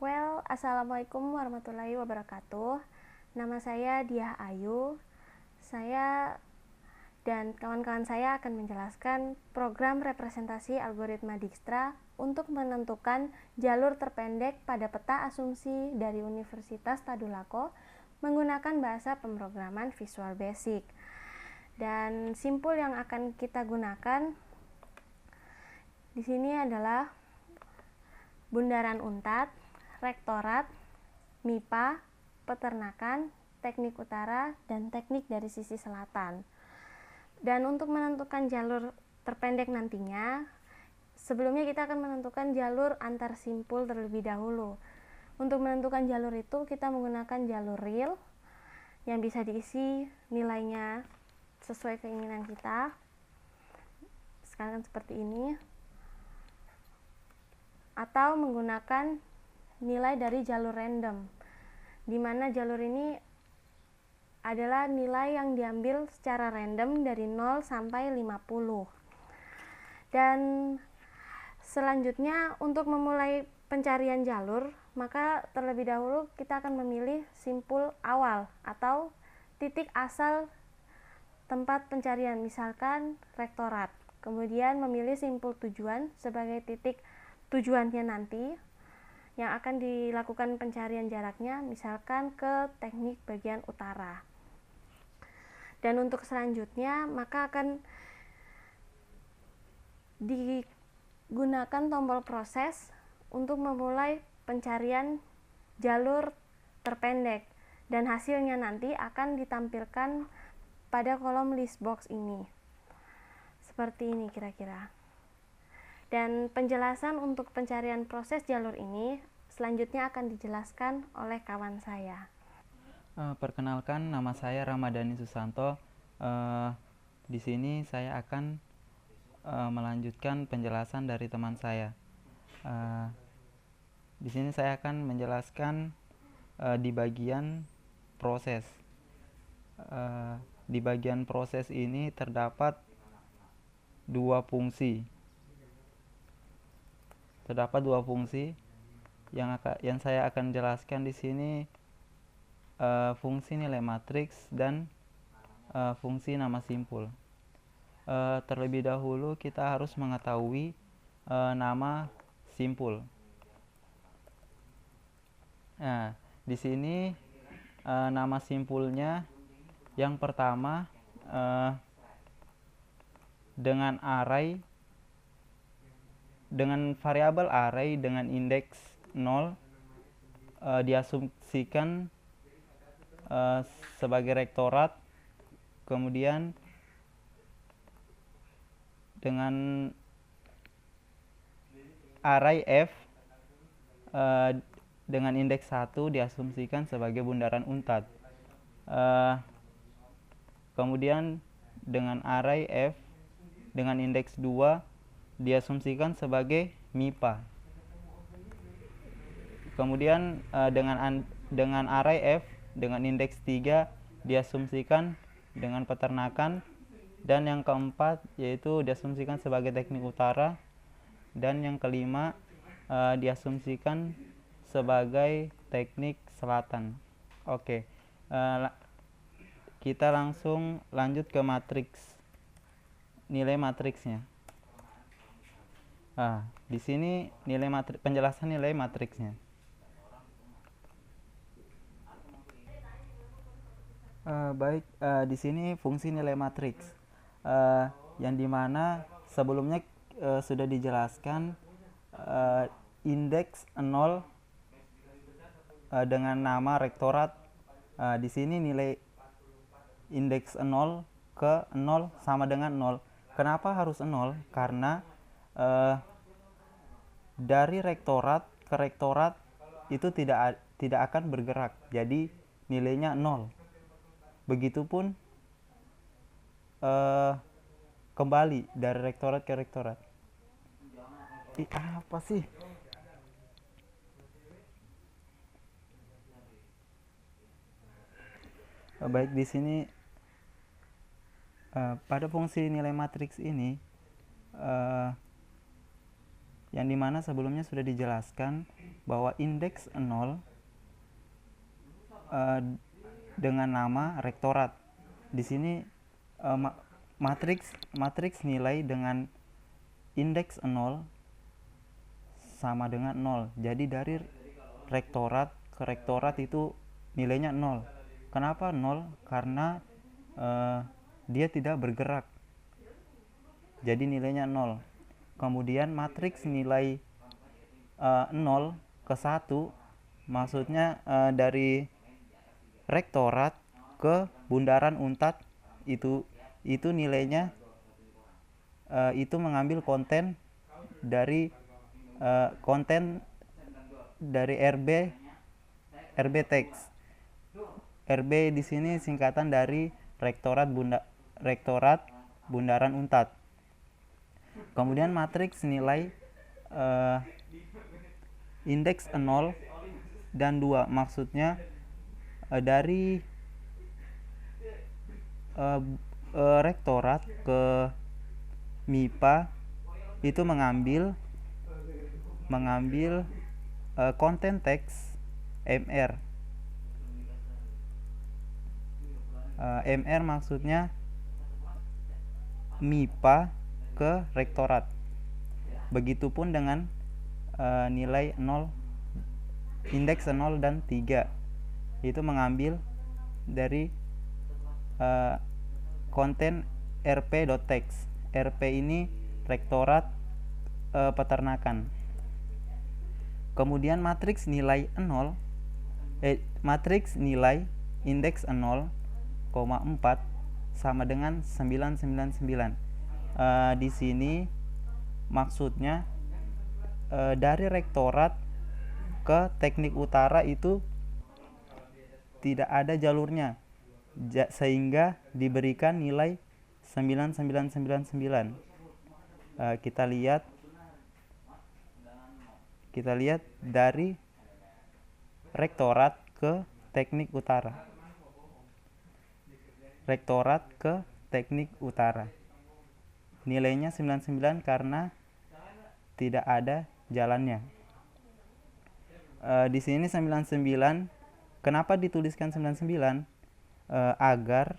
Assalamualaikum warahmatullahi wabarakatuh. Nama saya Diah Ayu. Saya dan kawan-kawan saya akan menjelaskan program representasi algoritma Dijkstra untuk menentukan jalur terpendek pada peta asumsi dari Universitas Tadulako menggunakan bahasa pemrograman Visual Basic. Dan simpul yang akan kita gunakan di sini adalah Bundaran Unpad, Rektorat, MIPA, Peternakan, Teknik Utara, dan Teknik dari sisi selatan. Dan untuk menentukan jalur terpendek nantinya, sebelumnya kita akan menentukan jalur antar simpul terlebih dahulu. Untuk menentukan jalur itu kita menggunakan jalur real yang bisa diisi nilainya sesuai keinginan kita. Sekarang seperti ini. Atau menggunakan nilai dari jalur random, di mana jalur ini adalah nilai yang diambil secara random dari 0 sampai 50. Dan selanjutnya untuk memulai pencarian jalur, maka terlebih dahulu kita akan memilih simpul awal atau titik asal tempat pencarian, misalkan rektorat. Kemudian memilih simpul tujuan sebagai titik tujuannya nanti yang akan dilakukan pencarian jaraknya, misalkan ke teknik bagian utara. Dan untuk selanjutnya maka akan digunakan tombol proses untuk memulai pencarian jalur terpendek, dan hasilnya nanti akan ditampilkan pada kolom list box ini. Seperti ini kira-kira. Dan penjelasan untuk pencarian proses jalur ini selanjutnya akan dijelaskan oleh kawan saya. Perkenalkan, nama saya Ramadhani Susanto. Di sini saya akan melanjutkan penjelasan dari teman saya. Di sini saya akan menjelaskan di bagian proses. Di bagian proses ini terdapat dua fungsi. Yang saya akan jelaskan di sini, fungsi nilai matriks dan fungsi nama simpul. Terlebih dahulu kita harus mengetahui nama simpul. Nah, di sini nama simpulnya yang pertama dengan variabel array dengan indeks 0 diasumsikan sebagai rektorat. Kemudian dengan array f dengan indeks 1 diasumsikan sebagai bundaran Unpad. Kemudian dengan array f dengan indeks 2 diasumsikan sebagai MIPA. Kemudian dengan array f dengan indeks 3 diasumsikan dengan peternakan, dan yang keempat yaitu diasumsikan sebagai teknik utara, dan yang kelima diasumsikan sebagai teknik selatan. Oke, kita langsung lanjut ke nilai matriksnya. Di sini penjelasan nilai matriksnya. Di sini fungsi nilai matriks, yang dimana sebelumnya sudah dijelaskan indeks 0 dengan nama rektorat. Di sini nilai indeks 0 ke 0 sama dengan 0. Kenapa harus 0? Karena dari rektorat ke rektorat itu tidak akan bergerak, jadi nilainya 0. Begitupun kembali dari rektorat ke rektorat. Apa sih? Baik, di sini pada fungsi nilai matriks ini yang dimana sebelumnya sudah dijelaskan bahwa indeks 0 dengan nama rektorat. Di sini matriks nilai dengan indeks 0 sama dengan 0. Jadi dari rektorat ke rektorat itu nilainya 0. Kenapa 0? Karena dia tidak bergerak. Jadi nilainya 0. Kemudian matriks nilai 0 ke 1 maksudnya dari rektorat ke bundaran Untat itu nilainya itu mengambil konten dari RB teks. RB di sini singkatan dari rektorat bundaran Untat. Kemudian matriks nilai indeks 0 dan 2 maksudnya dari rektorat ke MIPA itu mengambil konten teks MR. MR maksudnya MIPA ke rektorat. Begitupun dengan nilai 0, indeks 0 dan 3 itu mengambil dari konten rp.txt. RP ini rektorat peternakan. Kemudian matriks nilai indeks 0,4 sama dengan 999. Di sini maksudnya dari rektorat ke teknik utara itu tidak ada jalurnya, sehingga diberikan nilai 9999. Kita lihat dari rektorat ke teknik utara. Rektorat ke teknik utara. Nilainya 99 karena tidak ada jalannya. Di sini 99. Kenapa dituliskan 99? Agar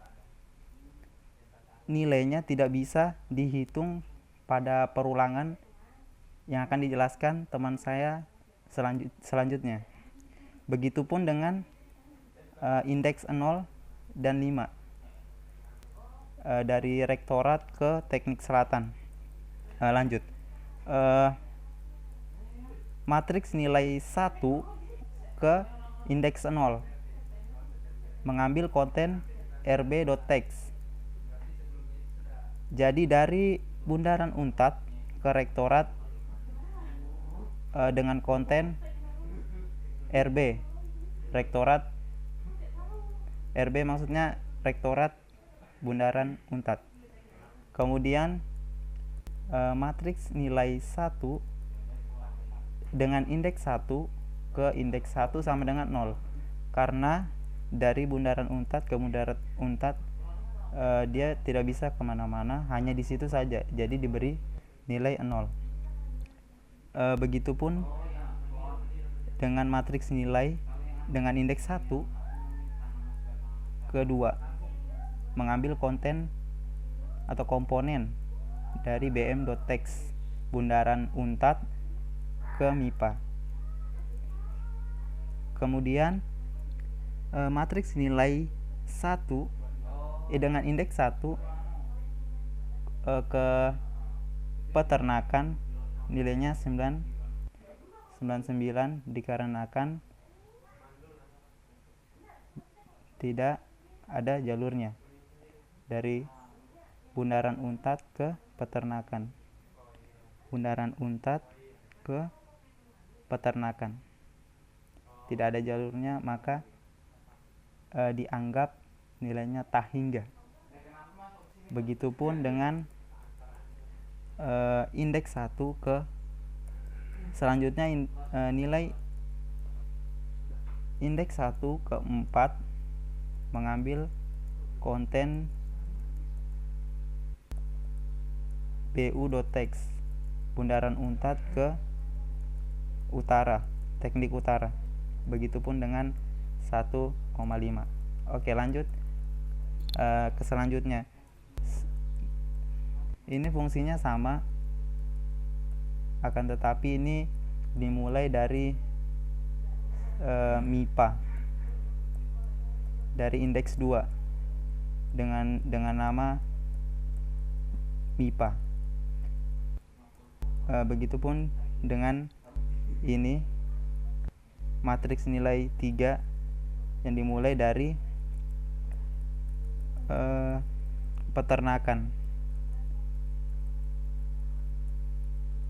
nilainya tidak bisa dihitung pada perulangan yang akan dijelaskan teman saya selanjutnya. Begitupun dengan indeks 0 dan 5 dari rektorat ke teknik selatan. Lanjut. Matriks nilai 1 ke indeks 0 mengambil konten rb.txt. Jadi dari bundaran Untat ke rektorat dengan konten RB. Rektorat RB maksudnya rektorat bundaran Untat. Kemudian matriks nilai 1 dengan indeks 1 ke indeks 1 sama dengan 0. Karena dari bundaran Untat ke bundaran Untat dia tidak bisa kemana-mana, hanya di situ saja, jadi diberi nilai 0. Begitupun dengan matriks nilai dengan indeks 1 ke 2 mengambil konten atau komponen dari bm.txt bundaran Untat ke MIPA. Kemudian matriks nilai 1 dengan indeks 1 ke peternakan nilainya 99 dikarenakan tidak ada jalurnya dari bundaran Untat ke peternakan. Bundaran Untat ke peternakan tidak ada jalurnya, maka dianggap nilainya tak hingga. Begitupun dengan indeks 1 ke selanjutnya nilai indeks 1 ke 4 mengambil konten bu.txt. bundaran UNTAD ke utara, teknik utara. Begitupun dengan 1,5. Oke, lanjut ke selanjutnya. Ini fungsinya sama, akan tetapi ini dimulai dari MIPA, dari indeks 2 dengan nama MIPA. Begitupun dengan ini matriks nilai 3 yang dimulai dari peternakan.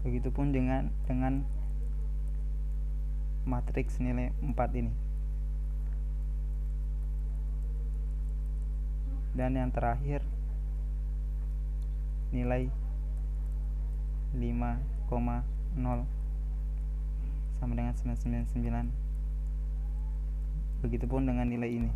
Begitupun dengan matriks nilai 4 ini. Dan yang terakhir nilai 5,0 sama dengan 999. Begitupun dengan nilai ini.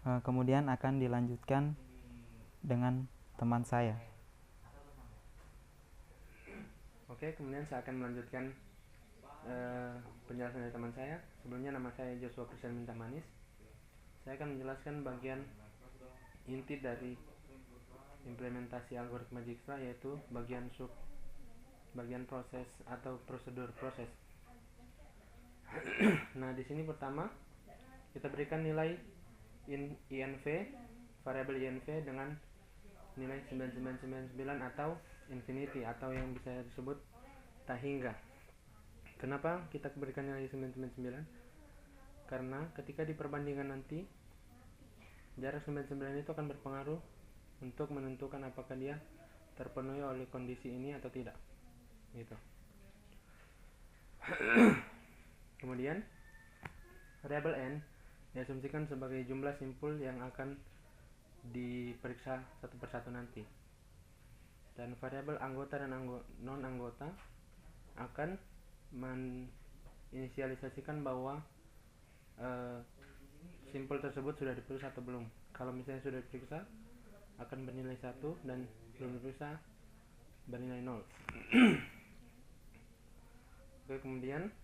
Kemudian akan dilanjutkan dengan teman saya. Oke, kemudian saya akan melanjutkan penjelasan dari teman saya. Sebelumnya nama saya Joshua Christian Minta Manis. Saya akan menjelaskan bagian inti dari implementasi algoritma Dijkstra, yaitu bagian proses atau prosedur proses. Nah, di sini pertama kita berikan nilai INV, variabel INV dengan nilai 9999 atau infinity, atau yang bisa disebut tak hingga. Kenapa kita berikan nilai 999? Karena ketika diperbandingkan nanti, jarak 99 itu akan berpengaruh untuk menentukan apakah dia terpenuhi oleh kondisi ini atau tidak, gitu. Kemudian variabel n diasumsikan sebagai jumlah simpul yang akan diperiksa satu persatu nanti, dan variabel anggota dan non anggota akan menginisialisasikan bahwa simpul tersebut sudah diperiksa atau belum. Kalau misalnya sudah diperiksa akan bernilai 1, dan belum diperiksa bernilai 0. Oke, kemudian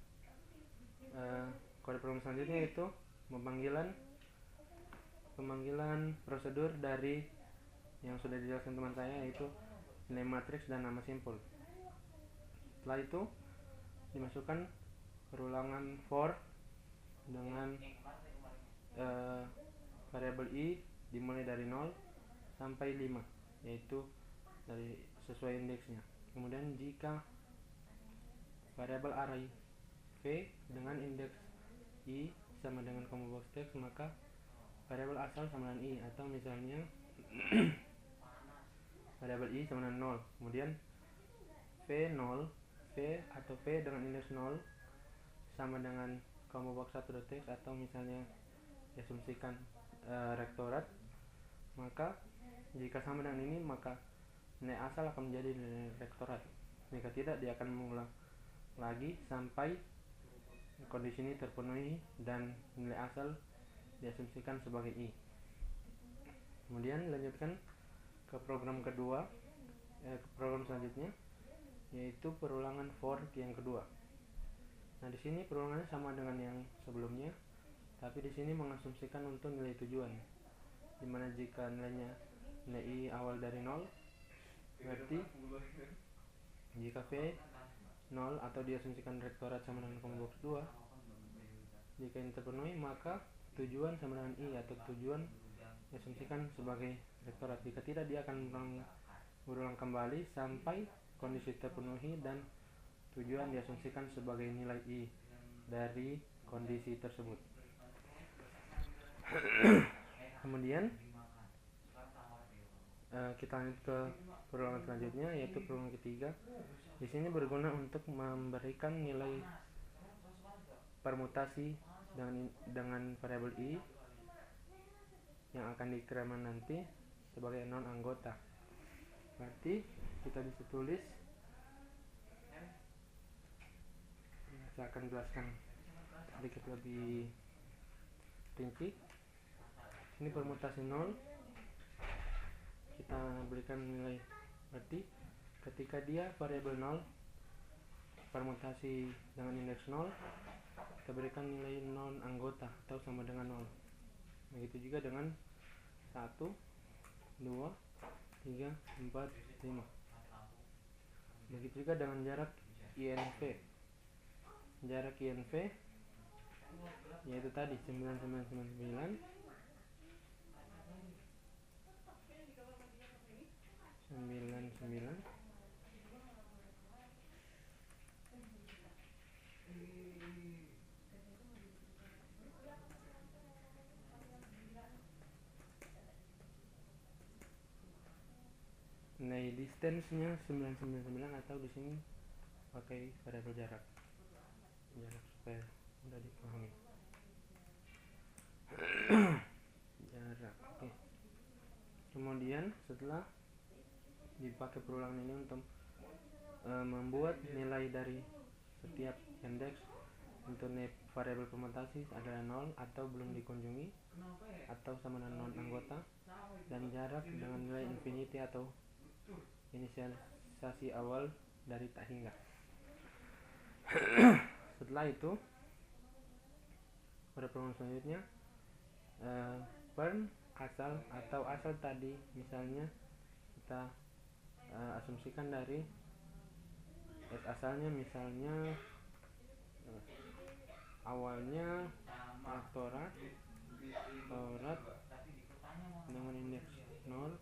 kode program selanjutnya yaitu pemanggilan prosedur dari yang sudah dijelaskan teman saya, yaitu nilai matriks dan nama simpul. Setelah itu dimasukkan perulangan for dengan variabel i dimulai dari 0 sampai 5, yaitu dari sesuai indeksnya. Kemudian jika variabel array v dengan indeks i sama dengan comma box text, maka variabel asal sama dengan i, atau misalnya variabel i sama dengan 0. Kemudian v0, v atau v dengan indeks 0 sama dengan comma box 1.text, atau misalnya diasumsikan rektorat, maka jika sama dengan ini maka nilai asal akan menjadi nilai rektorat. Jika tidak, dia akan mengulang lagi sampai kondisi ini terpenuhi dan nilai asal diasumsikan sebagai i. Kemudian lanjutkan ke program kedua, ke program selanjutnya, yaitu perulangan for yang kedua. Nah, di sini perulangannya sama dengan yang sebelumnya, tapi di sini mengasumsikan untuk nilai tujuan, dimana jika nilai i awal dari 0, berarti jika v 0 atau diasumsikan rektorat sama dengan comma box 2, jika ini terpenuhi maka tujuan sama dengan i, atau tujuan diasumsikan sebagai rektorat. Jika tidak, dia akan berulang kembali sampai kondisi terpenuhi dan tujuan diasumsikan sebagai nilai i dari kondisi tersebut. Kemudian kita lanjut ke perulangan selanjutnya, yaitu perulangan ketiga. Di sini berguna untuk memberikan nilai permutasi dengan variabel i yang akan dikreman nanti sebagai non anggota. Berarti kita bisa tulis, saya akan jelaskan sedikit lebih rinci. ini permutasi 0, kita berikan nilai, berarti ketika dia variabel 0 permutasi dengan indeks 0, kita berikan nilai non anggota atau sama dengan 0. Begitu juga dengan 1, 2, 3, 4, 5. Begitu juga dengan jarak INV. Jarak INV yaitu tadi 9999 99 nilai distance-nya 999 atau di sini pakai variabel jarak supaya mudah dipahami. Jarak, oke. Kemudian setelah dipakai perulangan ini untuk membuat nilai dari setiap indeks untuk variabel permutasi adalah 0 atau belum dikunjungi atau sama dengan non anggota, dan jarak dengan nilai infinity atau inisialisasi awal dari tak hingga. Setelah itu pada perulangan selanjutnya perm asal atau asal tadi, misalnya kita asumsikan dari S asalnya, misalnya awalnya rektorat dengan indeks 0,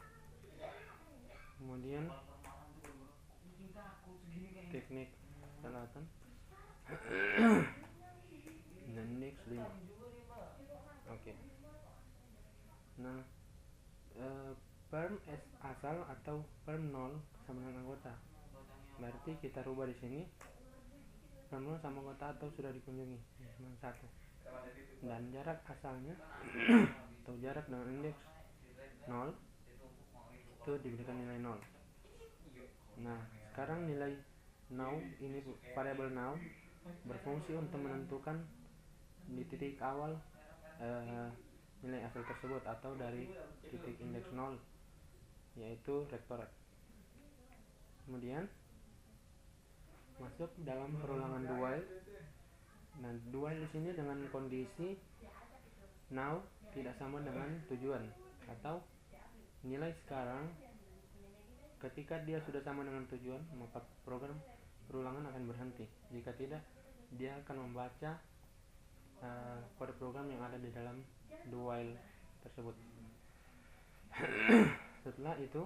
kemudian teknik selatan dan indeks 5. Oke. Nah, perm S asal atau perm 0 sama dengan anggota, berarti kita rubah di sini perm 0 sama anggota atau sudah dikunjungi cuma 1, dan jarak asalnya atau jarak dengan indeks 0 itu diberikan nilai 0. Nah, sekarang nilai now, ini variabel now berfungsi untuk menentukan di titik awal nilai asal tersebut atau dari titik indeks 0, yaitu rektorat. Kemudian masuk dalam perulangan dual. Nah, dual di sini dengan kondisi now tidak sama dengan tujuan, atau nilai sekarang ketika dia sudah sama dengan tujuan, maka program perulangan akan berhenti. Jika tidak, dia akan membaca kode program yang ada di dalam do while tersebut. Setelah itu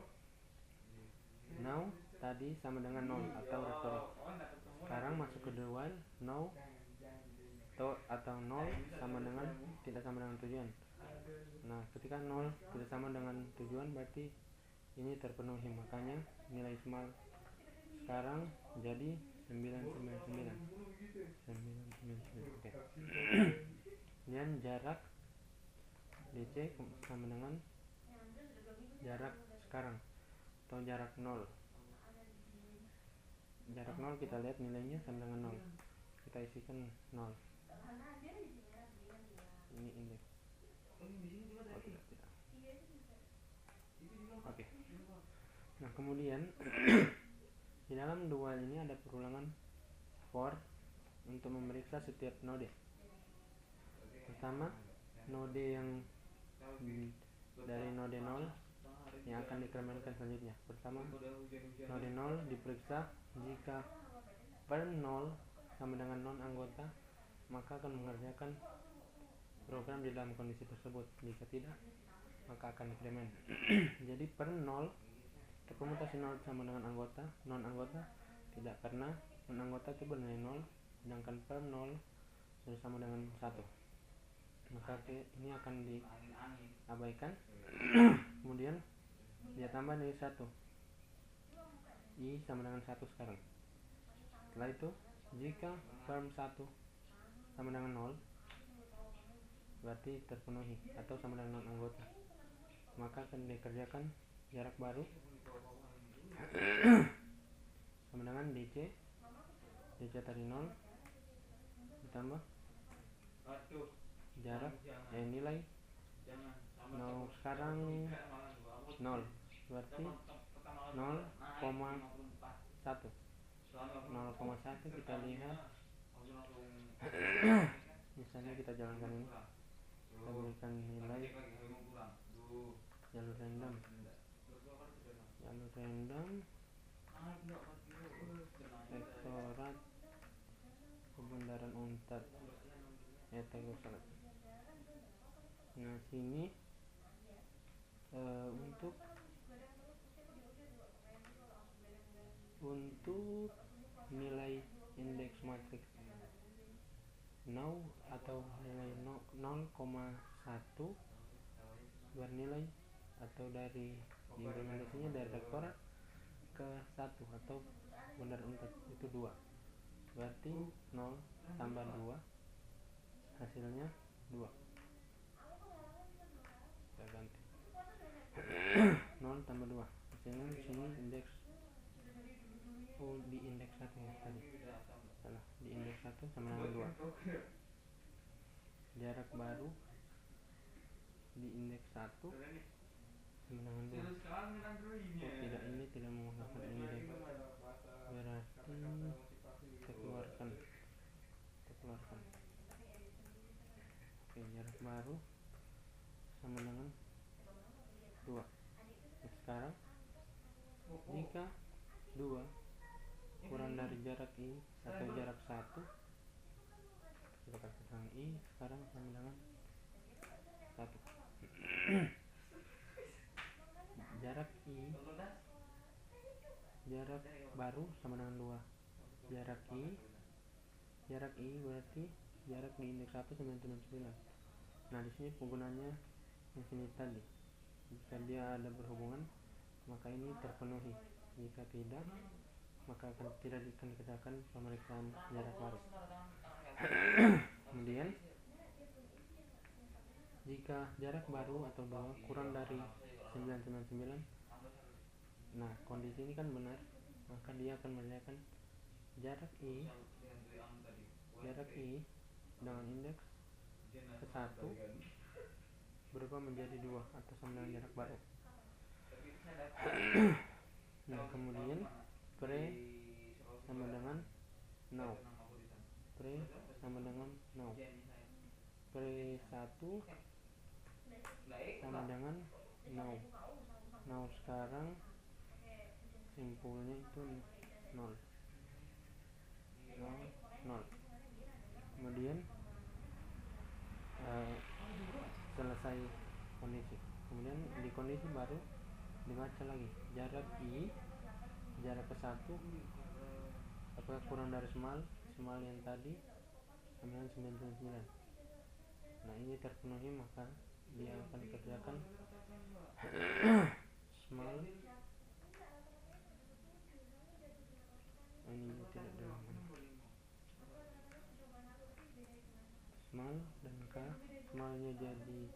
now tadi sama dengan 0 atau rektorat. Sekarang masuk ke do while, now atau 0 sama dengan tidak sama dengan tujuan. Nah, ketika 0 tidak sama dengan tujuan, berarti ini terpenuhi, makanya nilai small sekarang jadi 999. Oke. Dan jarak DC sama dengan jarak sekarang atau jarak 0. Jarak 0 kita lihat nilainya sama dengan 0. Kita isikan 0. Ini indeks. Oh, tidak. Oke. Nah, kemudian di dalam dual ini ada perulangan for untuk memeriksa setiap node. Pertama, node yang dari node 0 yang akan dikremenkan selanjutnya. Pertama, node 0 diperiksa jika perm 0 sama dengan non anggota, maka akan mengerjakan program di dalam kondisi tersebut. Jika tidak, maka akan dikremen. Jadi perm 0 permutasi 0 sama dengan anggota, non anggota tidak, karena non anggota itu bernilai 0, sedangkan perm 0 sudah sama dengan 1, maka ini akan diabaikan. Kemudian dia tambah nilai 1, I sama dengan 1 sekarang. Setelah itu, jika perm 1 sama dengan 0, berarti terpenuhi atau sama dengan non anggota, maka akan dikerjakan jarak baru sama dengan DC tadi 0 ditambah jarak nilai Nah sekarang 0 berarti 0,1. 0,1 kita lihat. Misalnya kita jalankan ini, kita berikan nilai jalur random rektorat Bundaran Unpad Tegucigalpa. Nah sini untuk nilai indeks matriks now atau nilai 0,1 bernilai atau dari implementasinya dari rektorat ke 1 atau Bundaran Unpad itu 2, berarti 0 tambah 2 hasilnya 2. Kita ganti 0 tambah 2 hasilnya di sini indeks di indeks 1 ya tadi salah, di indeks 1 sama dengan 2. Jarak baru di indeks 1 sama dengan 2. Tidak, ini tidak menggunakan ini deh. Berarti kita keluarkan. Oke, jarak baru sama dengan 2. Nah, sekarang jika 2 kurang dari jarak I atau jarak 1, kita katakan I sekarang sama dengan 1. Jarak baru sama dengan 2. Jarak I berarti jarak di indeks 1 sama dengan 9. Nah di sini penggunanya yang sini tadi, jika dia ada berhubungan maka ini terpenuhi, jika tidak maka tidak akan dikerjakan pemeriksaan jarak baru. Kemudian jika jarak baru atau 2 kurang dari 999, nah kondisi ini kan benar, maka dia akan menandakan jarak I dengan indeks ke 1 berubah menjadi 2 atau sama dengan jarak baru. Nah kemudian pre sama dengan now, pre 1 sama dengan now sekarang simpulnya itu 0. Kemudian selesai kondisi, kemudian di kondisi baru dibaca lagi jarak ke 1 apakah kurang dari small yang tadi sama dengan 999. Nah ini terpenuhi maka dia akan dikerjakan small, ini tidak dilakukan small dan K. Smallnya jadi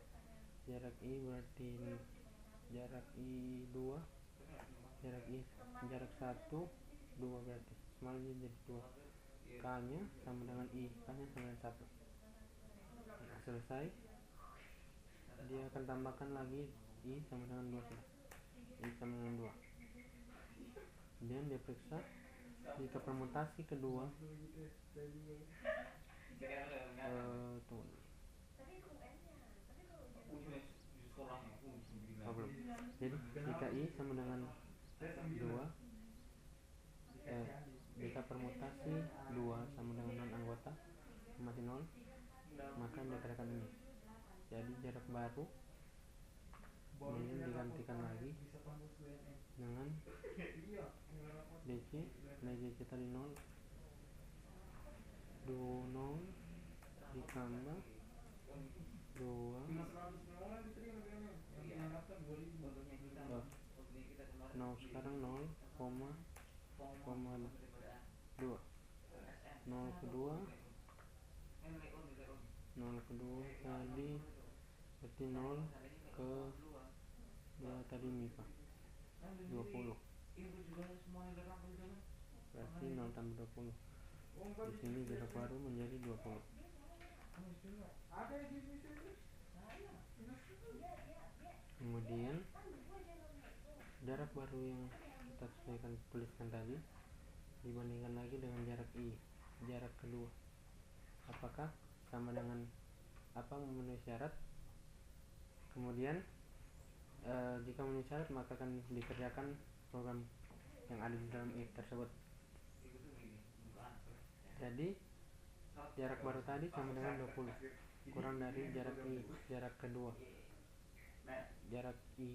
jarak I berarti jarak I 2, jarak 1 2 berarti smallnya jadi 2, K nya sama dengan I, K nya sama dengan 1. Nah, selesai dia akan tambahkan lagi I sama dengan 2 sudah, I sama dengan 2. Kemudian dia periksa jika permutasi kedua jadi jika I sama dengan 2 jika permutasi 2 sama dengan non anggota masih 0, maka dikatakan ini jadi jarak baru. Kemudian digantikan lagi dengan DC, nilai DC tadi 0 ditambah 2 now sekarang 0,2 0 kedua tadi berarti 0 ke 2 tadi MIPA 20, berarti 0 tambah 20. Di sini jarak baru menjadi 20. Kemudian jarak baru yang kita tuliskan tadi dibandingkan lagi dengan jarak I, jarak kedua, apakah sama dengan apa memenuhi syarat. Kemudian jika memenuhi syarat maka akan dikerjakan program yang ada di dalam if tersebut. Jadi jarak baru tadi sama dengan 20 kurang dari jarak I, jarak kedua, jarak I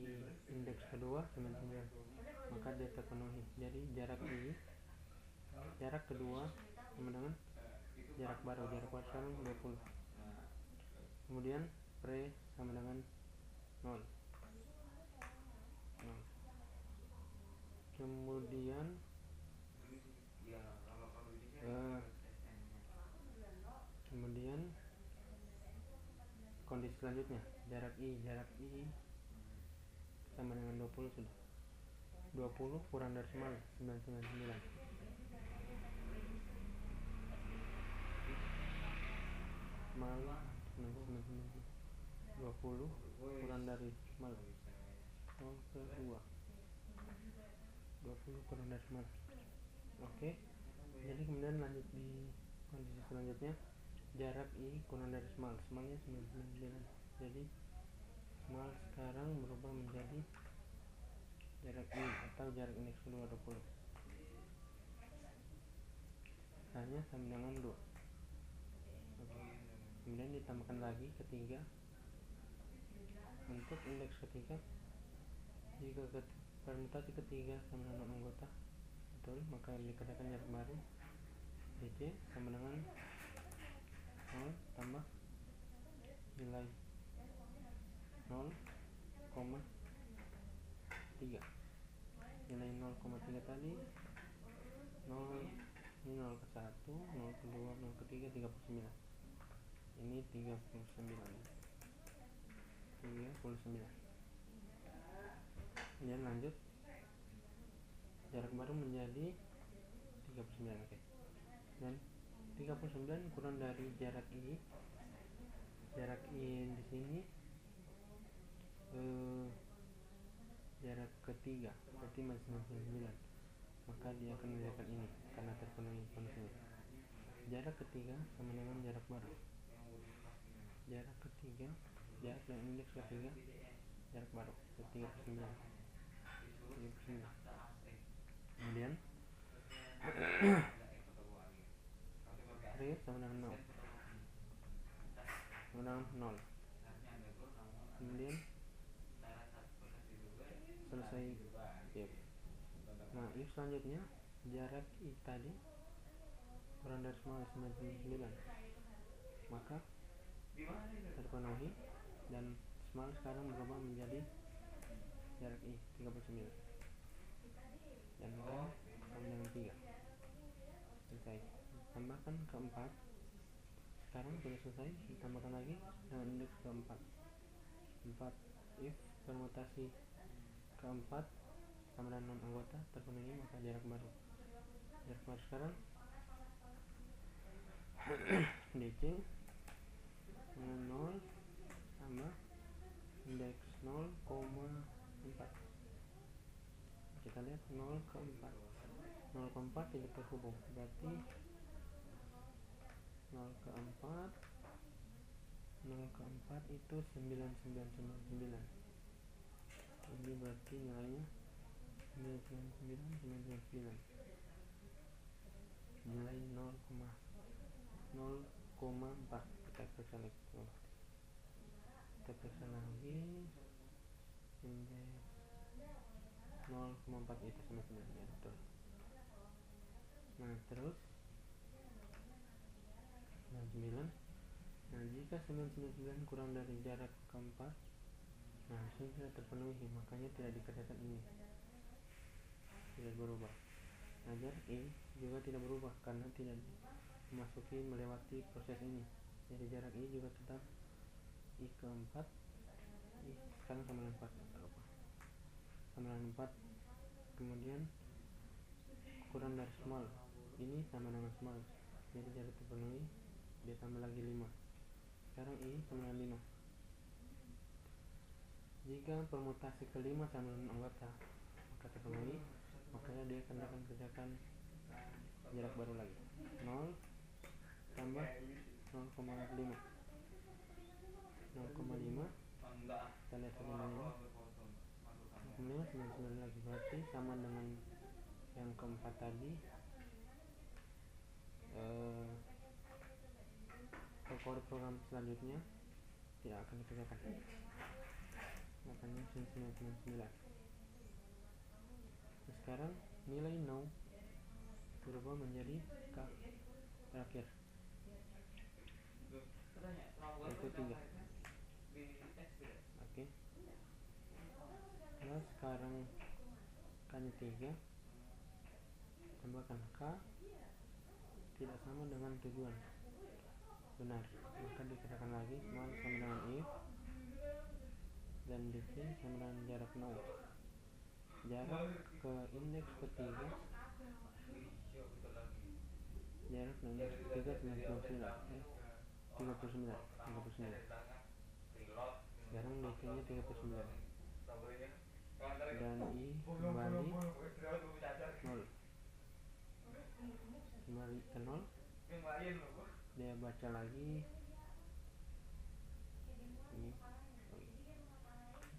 indeks kedua 99, maka dia terpenuhi. Jadi jarak I, jarak kedua sama dengan jarak baru sekarang 20. Kemudian pre sama dengan 0. Kemudian kondisi selanjutnya jarak I sama dengan 20 sudah. 20 kurang dari small 999. Small 999. 20 kurang dari small 0 ke 2. 20 kurang dari small. Oke. Jadi kemudian lanjut di kondisi selanjutnya, jarak I kurang dari small, smallnya 999. Jadi small sekarang berubah menjadi jarak I atau jarak indeks kedua 20. Hanya sama dengan 2. Kemudian ditambahkan lagi ketiga. Untuk indeks ketiga, jika permutasi ketiga sama dengan anggota betul, maka dikerjakan jarak baru DC sama dengan 0 tambah nilai 0,3. Nilai 0,3 tadi 0, ini 0 ke 1, 0 ke 2, 0 ke 3, 39. Ini 39. Kemudian lanjut, jarak baru menjadi 39. Oke. Dan 39 kurang dari jarak I. Jarak I di sini jarak ketiga berarti masih 99, maka dia akan menjadikan ini karena terpenuhi kondisinya. Jarak ketiga sama dengan jarak baru. Jarak ketiga, jarak dan indeks ketiga, jarak baru 39. Kemudian real sama dengan 0. Sama dengan 0. Kemudian selesai if. Nah, if selanjutnya jarak I tadi kurang dari small 99, maka terpenuhi dan small sekarang berubah menjadi jarak I 39 dan kan sama dengan 3. Selesai. Tambahkan keempat. Sekarang sudah selesai, ditambahkan lagi dengan indeks keempat. 4 if permutasi keempat sama dengan non anggota terpenuhi, maka jarak baru sekarang DC dengan 0 tambah indeks 0,4. Kita lihat 0 ke 4. 0 ke 4 tidak terhubung, berarti 0 ke 4 itu 9999. Ini berarti nilainya 999. Nilai 0,4. Kita periksa lagi. Kita periksa lagi indeks 0,4 itu sama 9 ya, betul. Nah, terus 99. Nah, jika 999 kurang dari jarak keempat, nah hasilnya tidak terpenuhi, makanya tidak dikerjakan ini, tidak berubah. Nah, jarak I juga tidak berubah karena tidak melewati proses ini. Jadi jarak I juga tetap I keempat. I sekarang sama dengan 4, sama dengan 4. Kemudian kurang dari small, ini sama dengan small, jadi jarak terpenuhi, dia tambah lagi 5. Sekarang I sama dengan 5. Jika permutasi kelima sama dengan anggota maka terpenuhi, makanya dia akan kerjakan jarak baru lagi. 0 tambah 0,5. 0,5 kita lihat nilainya 0,99 lagi, berarti sama dengan yang keempat tadi. Kode program selanjutnya tidak akan dikerjakan, makanya 999. Nah, sekarang nilai no berubah menjadi K terakhir, yaitu 3. Oke. Nah, sekarang K-nya 3 tambahkan K tidak sama dengan tujuan benar, maka dikatakan lagi mal sama dengan if dan dt sama dengan jarak 0. Jarak ke indeks ketiga, jarak ke indeks ketiga 39. Sekarang dt nya 39 dan i kembali 0, kembali ke 0. Dia baca lagi ini,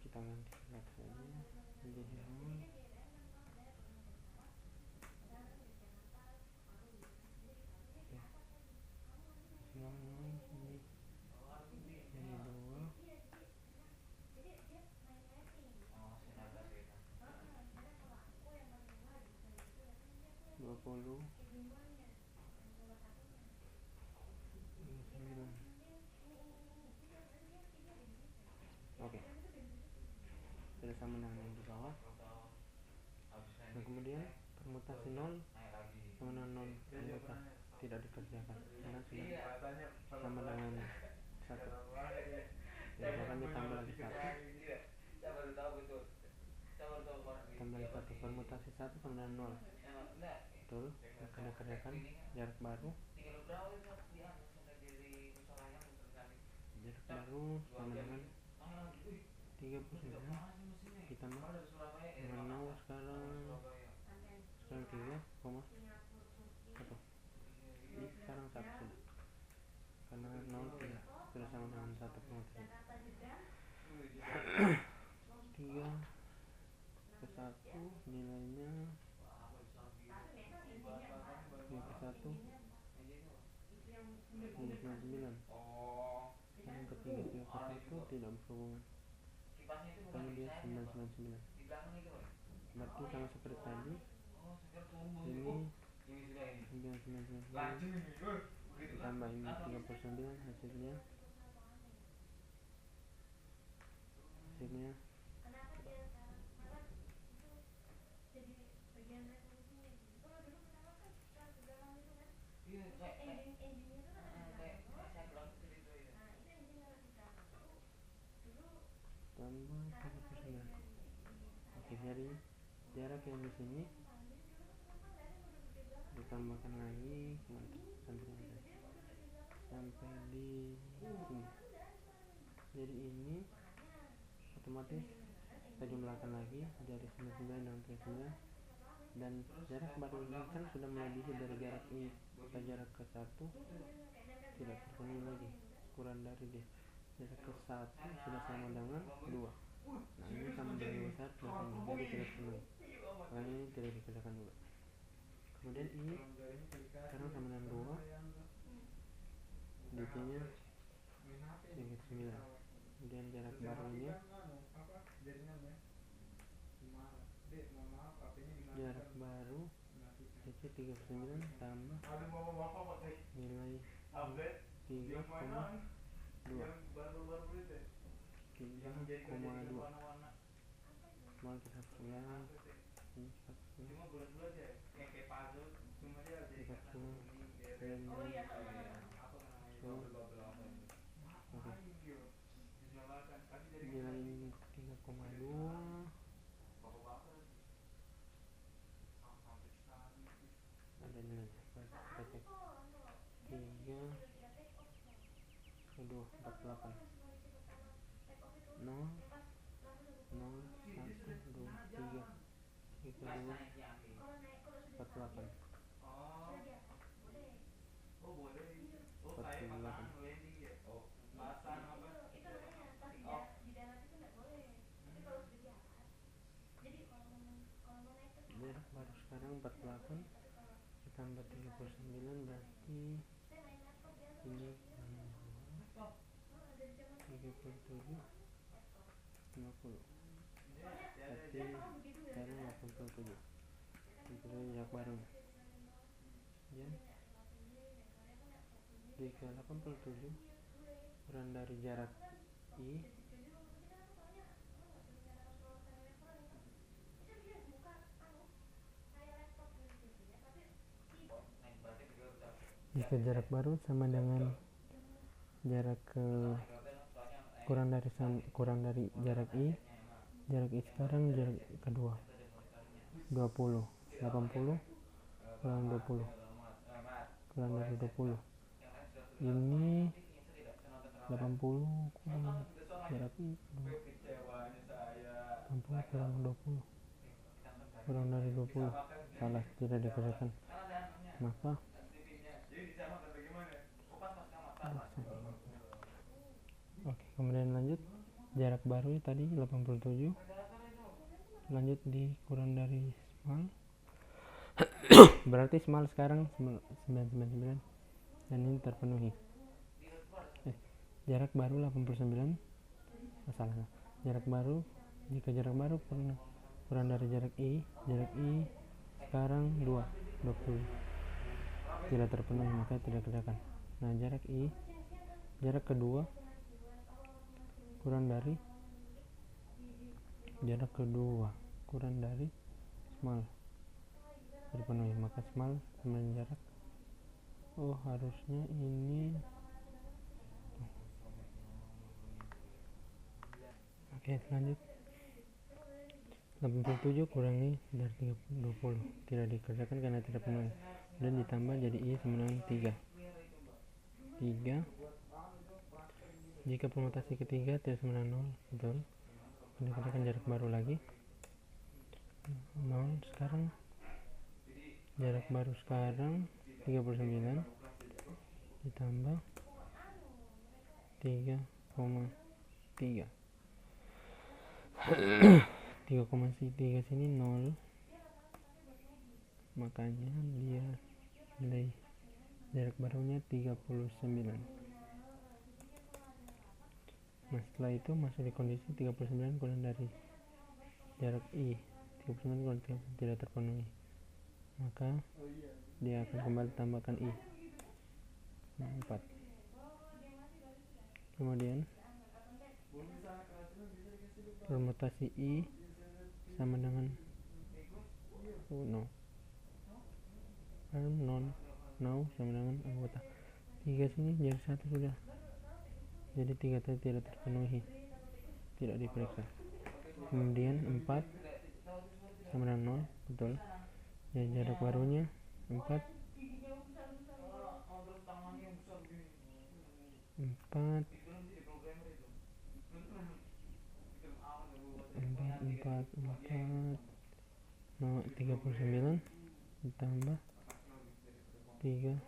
kita ganti lihat saja menjadi 0. Oke, sudah sama dengan yang di bawah. Nah, kemudian permutasi 0 sama dengan 0 anggota tidak dikerjakan karena sudah sama dengan 1. Jadi akan ditambah lagi 1. Tambah 1, permutasi 1 sama dengan 0. Betul, akan dikerjakan jarak baru. Jarak baru sama dengan 39 ditambah dengan 0 sekarang 3, 1. Ini sekarang 1 sudah, karena 0 sudah sama dengan 1 permutasi. 3 ke 1 nilainya 3 ke 1 99. Sekarang ketiga 3 ke 1 tidak berhubungan, karena dia 999. Berarti sama seperti tadi, ini 999 ditambah ini 39, hasilnya tambah 39. Oke, jadi jarak yang di sini ditambahkan lagi sampai di sini. Jadi ini otomatis kita jumlahkan lagi dari 99 dan 39, dan jarak baru ini kan sudah melebihi dari jarak ini ke jarak ke 1, tidak terpenuhi lagi, kurang dari dia. Jarak ke 1 sudah sama dengan 2. Nah, ini sama dengan besar dan ini jadi tidak terpenuhi, makanya ini tidak dikerjakan juga. Kemudian ini sekarang sama dengan 2, dt nya 39. Kemudian jarak barunya jarak baru dt 39 tambah nilai 3,2 mau kita ulang ini 40 nilai 3,2 ada nilai kita cek 3 ke 2 48 0 0 1 2 3 3 2 48 jarak baru sekarang 48 ditambah 39 berarti ini 37 50 berarti sekarang 87 itu jarak baru ya. Jika 87 kurang dari jarak I jika jarak baru sama dengan jarak kurang dari jarak I sekarang jarak kedua 20 80 kurang 20 kurang dari 20 ini 80 kurang jarak I 80 kurang 20 kurang dari 20 salah, tidak dikerjakan, maka oke, kemudian lanjut jarak baru tadi 87 lanjut dikurang dari small berarti small sekarang 999 dan ini terpenuhi. Jarak baru 89 salah, jarak baru jika jarak baru kurang dari jarak I sekarang 20 tidak terpenuhi maka tidak kerjakan. Nah, jarak kedua kurang dari small terpenuhi maka small sama jarak harusnya ini oke, lanjut 87 kurangi dari 20 tidak dikerjakan karena tidak penuhi dan ditambah jadi I sama dengan 3 jika permutasi ketiga tidak sama dengan 0 betul, dikerjakan jarak baru lagi 0 sekarang jarak baru sekarang 39 ditambah 3,3 sini 0 makanya dia nilai jarak barunya 39. Nah, setelah itu masih di kondisi 39 kurang dari jarak I 39 kurang tidak terpenuhi maka dia akan kembali tambahkan I 4. Kemudian permutasi I sama dengan no sama dengan anggota 3 sini jadi 1 sudah, jadi 3 tadi tidak terpenuhi, tidak diperiksa. Kemudian 4 sama dengan 0 betul, jadi jarak barunya 4 39 ditambah 3,4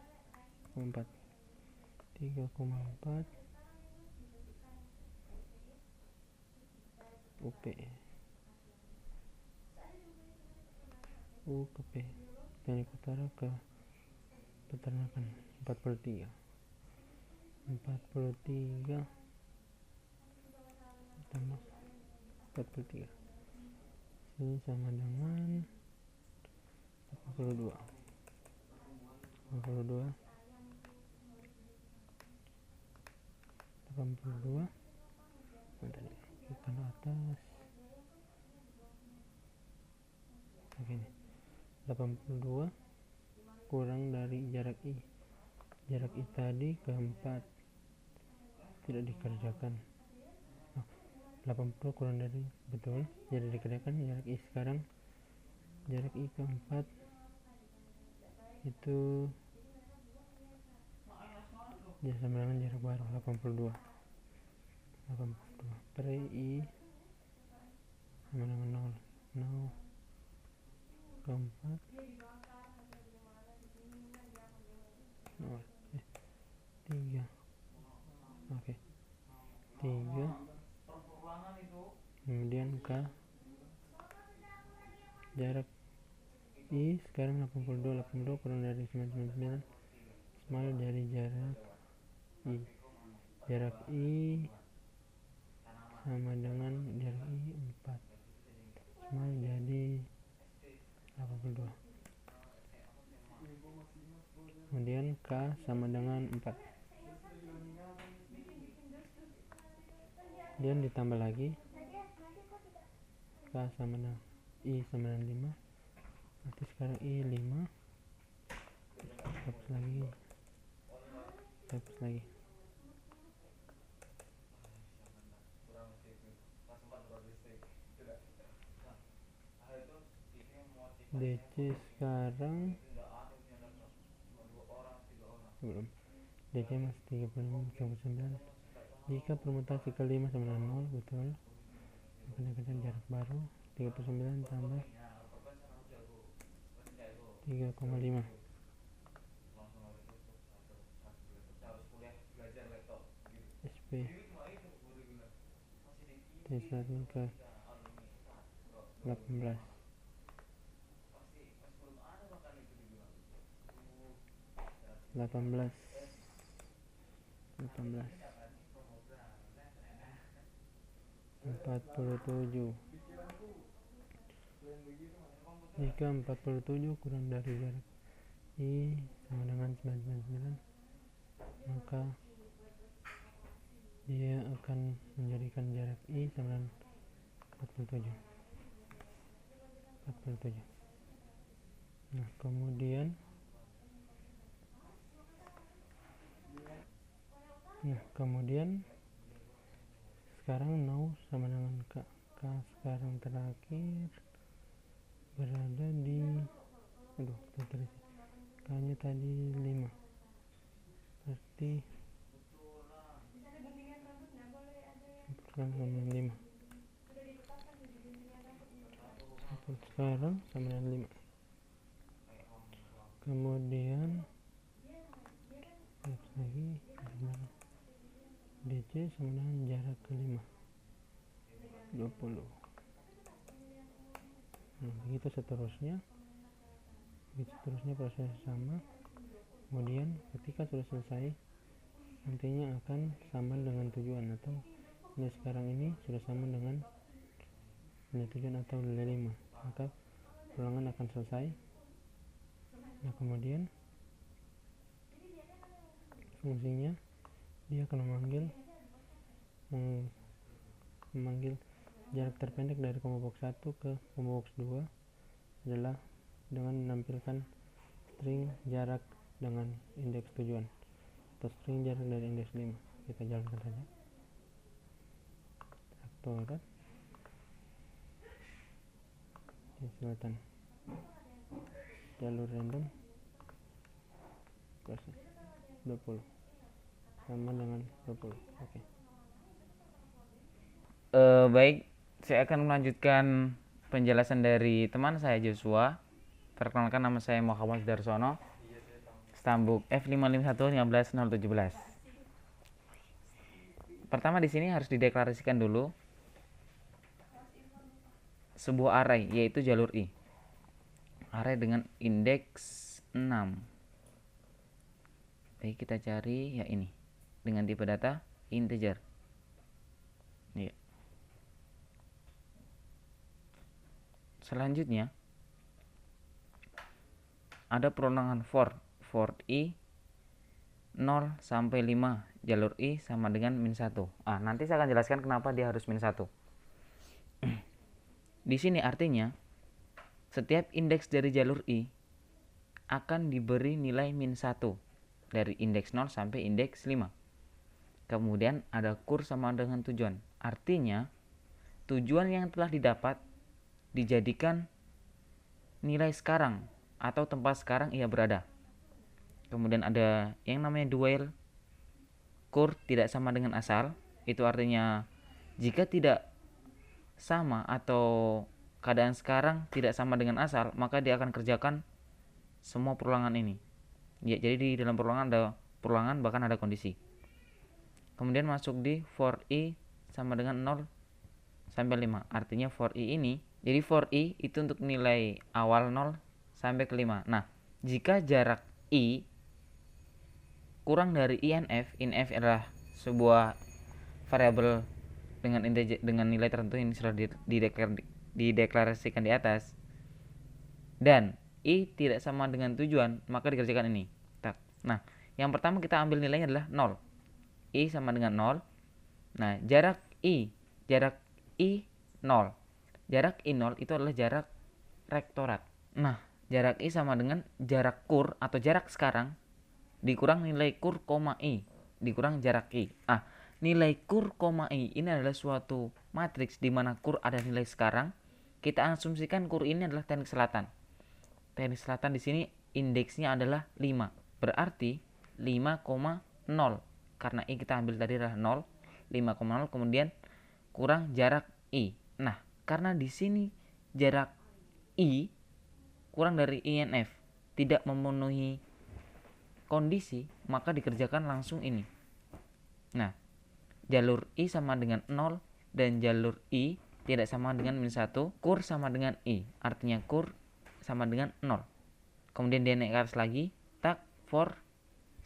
UP U ke P teknik utara ke peternakan 43 tambah 43 ini sama dengan 82 tadi kita atas begini 82 kurang dari jarak I tadi ke 4 tidak dikerjakan. 80 kurang dari betul jadi dikerjakan jarak I sekarang jarak I ke 4 itu ya sama dengan jarak baru 82 per I sama dengan 0. 0 ke 4 0 3. Oke, 3. Kemudian K, jarak I sekarang 82 kurang dari 99 sama dari jarak I. Jarak I sama dengan jarak I 4 sama jadi 82. Kemudian K sama dengan 4. Kemudian ditambah lagi K sama dengan I sama dengan 5. Berarti sekarang I 5. Hapus lagi. DC sekarang belum. DC masih 35, 39. Jika permutasi ke 5 sama dengan 0, betul. Kemudian jarak baru 39 tambah 3,5. SP T1 ke 18. 47. Jika 47 kurang dari jarak I sama dengan 99, maka dia akan menjadikan jarak I sama dengan 47. Nah, kemudian sekarang 0 sama dengan K. K sekarang terakhir berada di K nya tadi 5, berarti sama dengan 5. Sekarang sama dengan 5. Kemudian lagi DC sama dengan jarak ke 5, 20. Nah, begitu seterusnya proses sama. Kemudian ketika sudah selesai, nantinya akan sama dengan tujuan, atau nilai sekarang ini sudah sama dengan nilai tujuan atau nilai 5, maka ulangan akan selesai. Nah, kemudian fungsinya dia akan memanggil jarak terpendek dari combo box 1 ke combo box 2 adalah dengan menampilkan string jarak dengan indeks tujuan atau string jarak dari indeks 5. Kita jalankan saja. Traktoran di selatan, jalur random proses 20 sama dengan 20. Oke. Baik, saya akan melanjutkan penjelasan dari teman saya Joshua. Perkenalkan, nama saya Muhammad Darsono, stambuk F551 15017. Pertama di sini harus dideklarasikan dulu sebuah array, yaitu jalur I. Array dengan indeks 6. Baik, kita cari ya ini dengan tipe data integer. Ya. Selanjutnya ada perulangan for I 0 sampai 5, jalur I sama dengan -1. Nanti saya akan jelaskan kenapa dia harus -1. Di sini artinya setiap indeks dari jalur I akan diberi nilai -1 dari indeks 0 sampai indeks 5. Kemudian ada kur sama dengan tujuan. Artinya tujuan yang telah didapat dijadikan nilai sekarang atau tempat sekarang ia berada. Kemudian ada yang namanya dual, kur tidak sama dengan asal. Itu artinya jika tidak sama atau keadaan sekarang tidak sama dengan asal, maka dia akan kerjakan semua perulangan ini. Ya, jadi di dalam perulangan ada perulangan, bahkan ada kondisi. Kemudian masuk di for i sama dengan 0 sampai 5. Artinya for i ini, jadi for i itu untuk nilai awal 0 sampai ke 5. Nah, jika jarak i kurang dari INF adalah sebuah variabel dengan nilai tertentu yang sudah dideklarasikan di atas, dan i tidak sama dengan tujuan, maka dikerjakan ini. Nah, yang pertama kita ambil nilainya adalah 0. I sama dengan 0. Nah, jarak i 0. Jarak i 0 itu adalah jarak rektorat. Nah, jarak i sama dengan jarak kur atau jarak sekarang dikurang nilai kur, i dikurang jarak i. Nilai kur, i ini adalah suatu matriks di mana kur ada nilai sekarang. Kita asumsikan kur ini adalah teknik selatan. Teknik selatan di sini indeksnya adalah 5. Berarti 5,0. Karena i kita ambil tadi adalah 0, 5,0 kemudian kurang jarak i. Nah, karena di sini jarak i kurang dari INF, tidak memenuhi kondisi, maka dikerjakan langsung ini. Nah, jalur i sama dengan 0 dan jalur i tidak sama dengan -1, kur sama dengan i, artinya kur sama dengan 0. Kemudian dia naik ke atas lagi, for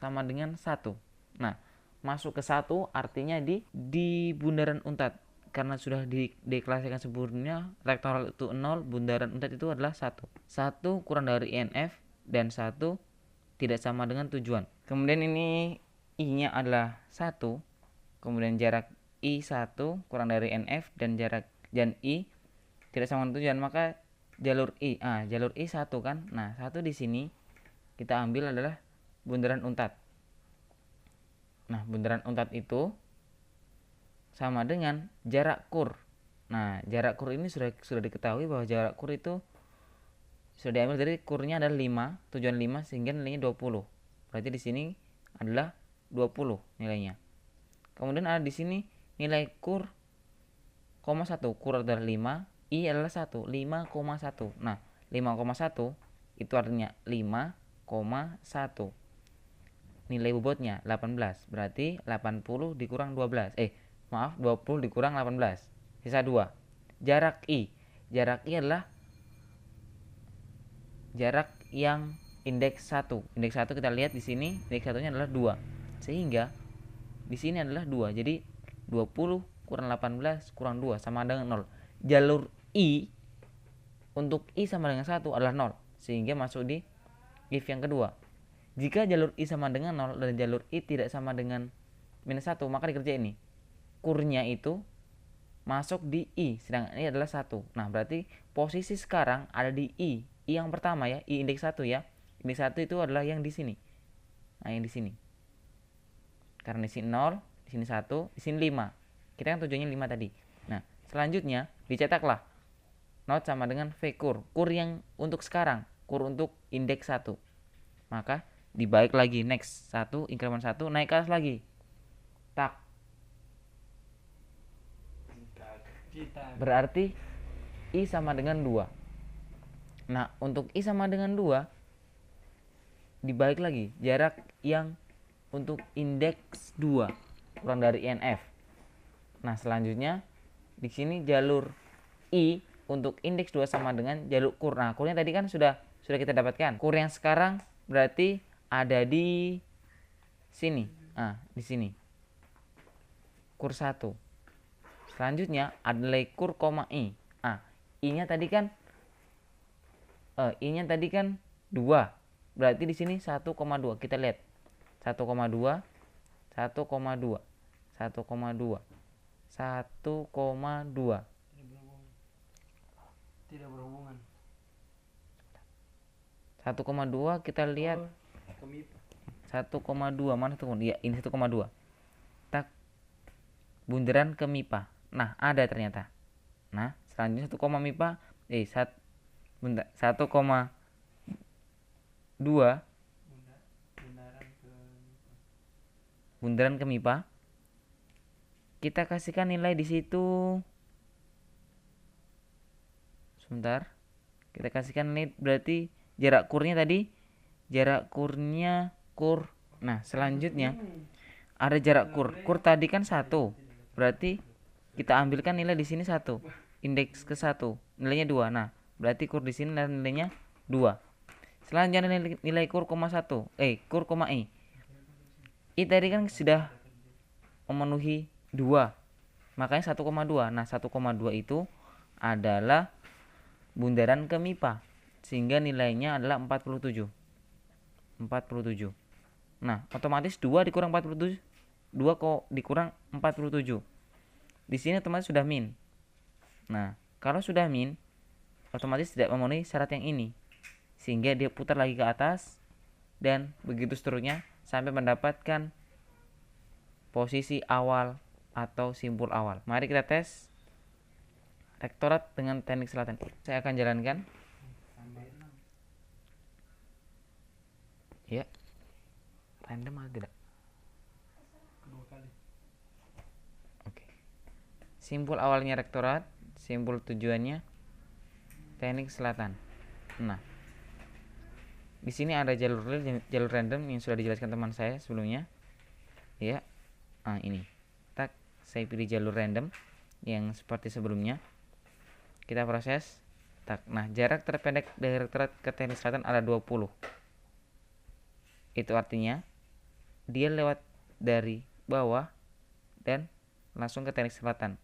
sama dengan 1. Nah, masuk ke 1 artinya di bundaran untat. Karena sudah dideklarasikan sebelumnya rektoral itu 0, bundaran untat itu adalah 1. 1 kurang dari INF dan 1 tidak sama dengan tujuan. Kemudian ini i-nya adalah 1. Kemudian jarak i 1 kurang dari NF dan i tidak sama dengan tujuan, maka jalur i 1 kan. Nah, 1 di sini kita ambil adalah bundaran untat. Nah, bundaran untat itu sama dengan jarak kur. Nah, jarak kur ini sudah diketahui bahwa jarak kur itu sudah diambil dari kurnya adalah 5, tujuan 5 sehingga nilainya 20. Berarti di sini adalah 20 nilainya. Kemudian ada di sini nilai kur, 1. Kur adalah 5, i adalah 1, 5,1. Nah, 5,1 itu artinya 5,1. Nilai bobotnya 18. Berarti 80 dikurang 12. 20 dikurang 18. Sisa 2. Jarak i. Jarak i adalah jarak yang indeks 1. Indeks 1 kita lihat di sini, indeks 1-nya adalah 2. Sehingga di sini adalah 2. Jadi 20 kurang 18 kurang 2 sama dengan 0. Jalur i untuk i sama dengan 1 adalah 0. Sehingga masuk di if yang kedua. Jika jalur i sama dengan 0 dan jalur i tidak sama dengan -1, maka dikerja ini. Kurnya itu masuk di i, sedangkan ini adalah 1. Nah, berarti posisi sekarang ada di i yang pertama ya, i indeks 1 ya. Indeks 1 itu adalah yang di sini. Nah, yang di sini. Karena di sini 0, di sini 1, di sini 5. Kita kan tujuannya 5 tadi. Nah, selanjutnya dicetaklah not sama dengan v kur. Kur yang untuk sekarang, kur untuk indeks 1. Maka dibalik lagi next 1, increment 1, naik ke atas lagi. Berarti i sama dengan 2. Nah, untuk i sama dengan 2 dibalik lagi jarak yang untuk indeks 2 kurang dari INF. Nah, selanjutnya di sini jalur i untuk indeks 2 sama dengan jalur kur. Nah, kurnya tadi kan sudah kita dapatkan. Kur yang sekarang berarti ada di sini. Di sini. Kur 1. Selanjutnya ada nilai kur, i. I-nya tadi kan I-nya tadi kan 2. Berarti di sini 1,2. Kita lihat. 1,2 1,2 1,2 1,2 Tidak berhubungan. 1,2 kita lihat. 1,2 mana tuh? Ya, ini 1,2. Tak. Bundaran ke MIPA. Nah, ada ternyata. Nah, selanjutnya 1, MIPA 1,2 bundaran ke MIPA. Kita kasihkan nilai di situ sebentar, kita kasihkan ini berarti jarak kurnya tadi, jarak kurnya kur. Nah selanjutnya ada jarak kur tadi kan 1, berarti kita ambilkan nilai di sini 1, indeks ke 1 nilainya 2. Nah berarti kur di sini nilainya 2. Selanjutnya nilai kur koma 1, kur koma i tadi kan sudah memenuhi 2, makanya 1,2. Nah 1,2 itu adalah bundaran ke MIPA, sehingga nilainya adalah 47. Nah otomatis 2 dikurang 47, 2 kok dikurang 47, di sini otomatis sudah min. Nah kalau sudah min, otomatis tidak memenuhi syarat yang ini, sehingga dia putar lagi ke atas dan begitu seterusnya sampai mendapatkan posisi awal atau simpul awal. Mari kita tes rektorat dengan teknik selatan. Saya akan jalankan. Ya. Random atau tidak? Oke. Simpul awalnya rektorat, simpul tujuannya teknik selatan. Nah, di sini ada jalur random yang sudah dijelaskan teman saya sebelumnya. Ya. Nah, ini. Tak, saya pilih jalur random yang seperti sebelumnya. Kita proses. Tak. Nah, jarak terpendek dari rektorat ke teknik selatan ada 20. Itu artinya dia lewat dari bawah dan langsung ke teknik selatan.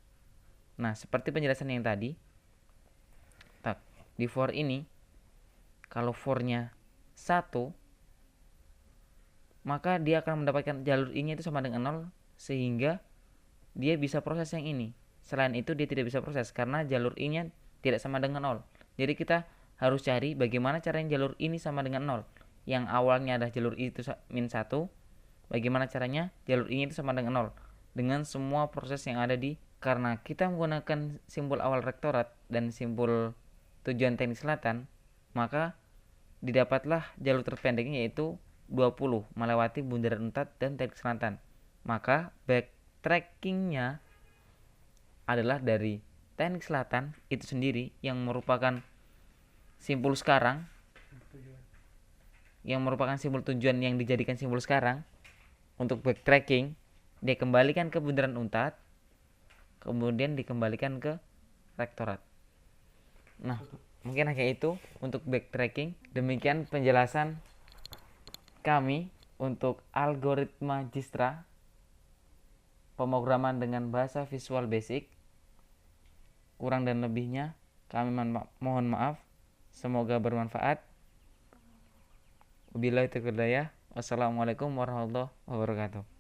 Nah, seperti penjelasan yang tadi. Tak, di for ini kalau for-nya 1, maka dia akan mendapatkan jalur I-nya itu sama dengan 0, sehingga dia bisa proses yang ini. Selain itu dia tidak bisa proses karena jalur I-nya tidak sama dengan 0. Jadi kita harus cari bagaimana caranya jalur ini sama dengan 0. Yang awalnya ada jalur I itu min 1, bagaimana caranya jalur I itu sama dengan 0. Dengan semua proses yang ada di, karena kita menggunakan simbol awal rektorat dan simbol tujuan teknik selatan, maka didapatlah jalur terpendeknya yaitu 20 melewati bundaran Untat dan teknik selatan. Maka backtrackingnya adalah dari teknik selatan itu sendiri yang merupakan simpul sekarang, yang merupakan simbol tujuan yang dijadikan simbol sekarang. Untuk backtracking dia kembalikan ke bundaran Untat, kemudian dikembalikan ke rektorat. Nah mungkin hanya itu untuk backtracking. Demikian penjelasan kami untuk algoritma Dijkstra pemrograman dengan bahasa Visual Basic. Kurang dan lebihnya kami mohon maaf. Semoga bermanfaat. Wabillahi taufiq wal hidayah. Wassalamualaikum warahmatullahi wabarakatuh.